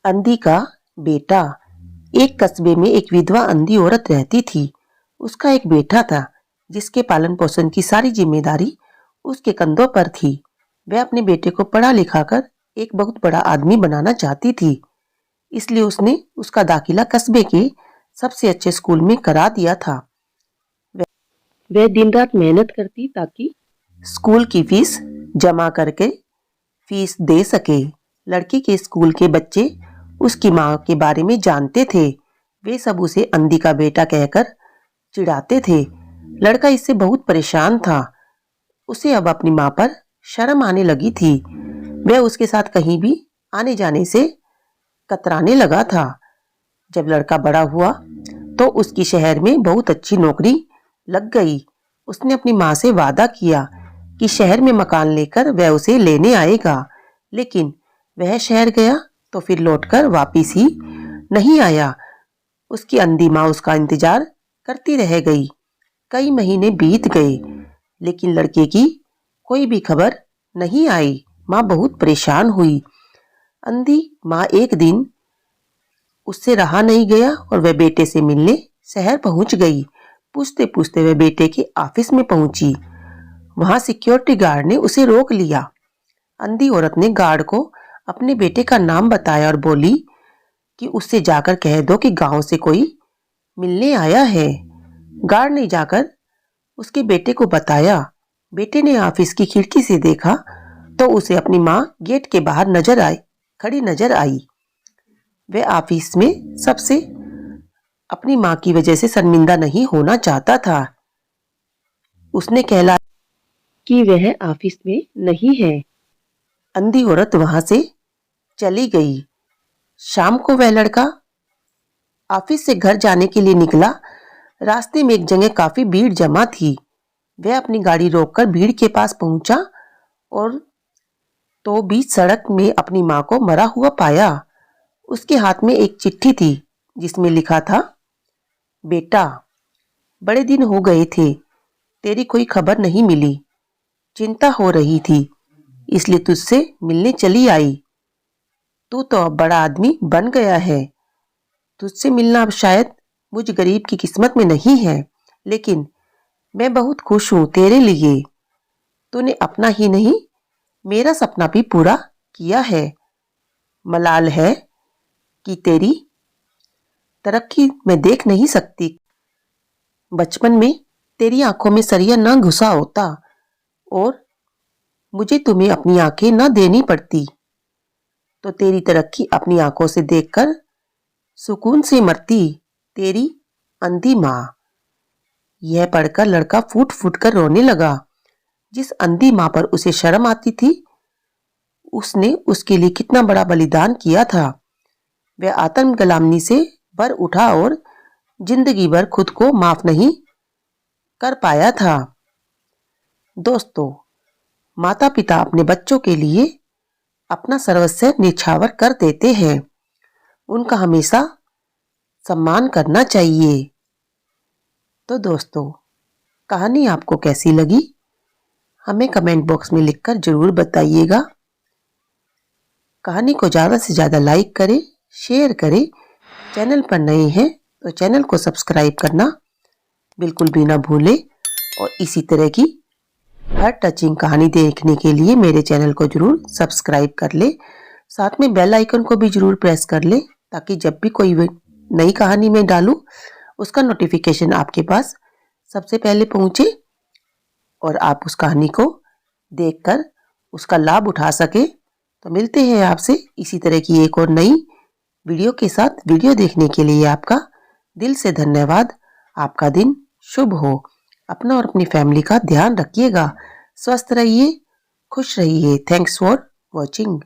अंधी का बेटा। एक कस्बे में एक विधवा अंधी औरत रहती थी। उसका एक बेटा था जिसके पालन पोषण की सारी जिम्मेदारी उसके कंधों पर थी। वह अपने बेटे को पढ़ा लिखा कर एक बहुत बड़ा आदमी बनाना चाहती थी, इसलिए उसने उसका दाखिला कस्बे के सबसे अच्छे स्कूल में करा दिया था। वह दिन रात मेहनत करती ताकि स्कूल की फीस जमा करके फीस दे सके। लड़की के स्कूल के बच्चे उसकी माँ के बारे में जानते थे। वे सब उसे अंधी का बेटा कहकर चिढ़ाते थे। लड़का इससे बहुत परेशान था। उसे अब अपनी माँ पर शर्म आने लगी थी। वह उसके साथ कहीं भी आने जाने से कतराने लगा था। जब लड़का बड़ा हुआ तो उसकी शहर में बहुत अच्छी नौकरी लग गई। उसने अपनी माँ से वादा किया कि शहर में मकान लेकर वह उसे लेने आएगा, लेकिन वह शहर गया तो फिर लौटकर वापिस ही नहीं आया। उसकी अंधी माँ उसका इंतजार करती रह गई। कई महीने बीत गए, लेकिन लड़के की कोई भी खबर नहीं आई। माँ बहुत परेशान हुई। अंधी माँ एक दिन उससे रहा नहीं गया और वह बेटे से मिलने शहर पहुंच गई। पूछते पूछते वह बेटे के ऑफिस में पहुंची। वहां सिक्योरिटी गार्ड ने उसे रोक लिया। अंधी औरत ने गार्ड को अपने बेटे का नाम बताया और बोली कि उससे जाकर कह दो कि गांव से कोई मिलने आया है। गार्ड ने जाकर उसके बेटे को बताया। बेटे ने ऑफिस की खिड़की से देखा तो उसे अपनी माँ गेट के बाहर खड़ी नजर आई। वह ऑफिस में सबसे अपनी माँ की वजह से शर्मिंदा नहीं होना चाहता था। उसने कहला कि वह ऑफिस में नहीं है। अंधी औरत वहां से चली गई। शाम को वह लड़का ऑफिस से घर जाने के लिए निकला। रास्ते में एक जगह काफी भीड़ जमा थी। वह अपनी गाड़ी रोककर भीड़ के पास पहुंचा और तो बीच सड़क में अपनी माँ को मरा हुआ पाया। उसके हाथ में एक चिट्ठी थी जिसमें लिखा था, बेटा, बड़े दिन हो गए थे, तेरी कोई खबर नहीं मिली। चिंता हो रही थी, इसलिए तुझसे मिलने चली आई। तू तो अब बड़ा आदमी बन गया है। तुझसे मिलना अब शायद मुझ गरीब की किस्मत में नहीं है, लेकिन मैं बहुत खुश हूं तेरे लिए। तूने अपना ही नहीं मेरा सपना भी पूरा किया है। मलाल है कि तेरी तरक्की मैं देख नहीं सकती। बचपन में तेरी आंखों में सरिया न घुसा होता और मुझे तुम्हें अपनी आंखें न देनी पड़ती, तो तेरी तरक्की अपनी आंखों से देखकर सुकून से मरती। तेरी अंधी माँ। यह पढ़कर लड़का फूट फूट कर रोने लगा। जिस अंधी माँ पर उसे शर्म आती थी, उसने उसके लिए कितना बड़ा बलिदान किया था। वह आत्म गुलामी से भर उठा और जिंदगी भर खुद को माफ नहीं कर पाया था। दोस्तों, माता पिता अपने बच्चों के लिए अपना सर्वस्व निछावर कर देते हैं। उनका हमेशा सम्मान करना चाहिए। तो दोस्तों, कहानी आपको कैसी लगी हमें कमेंट बॉक्स में लिखकर जरूर बताइएगा। कहानी को ज़्यादा से ज़्यादा लाइक करें, शेयर करें। चैनल पर नए हैं तो चैनल को सब्सक्राइब करना बिल्कुल भी ना भूलें और इसी तरह की हर टचिंग कहानी देखने के लिए मेरे चैनल को जरूर सब्सक्राइब कर ले। साथ में बेल आइकन को भी जरूर प्रेस कर ले, ताकि जब भी कोई नई कहानी में डालूं उसका नोटिफिकेशन आपके पास सबसे पहले पहुंचे और आप उस कहानी को देखकर उसका लाभ उठा सके। तो मिलते हैं आपसे इसी तरह की एक और नई वीडियो के साथ। वीडियो देखने के लिए आपका दिल से धन्यवाद। आपका दिन शुभ हो। अपना और अपनी फैमिली का ध्यान रखिएगा। स्वस्थ रहिए, खुश रहिए। Thanks for watching.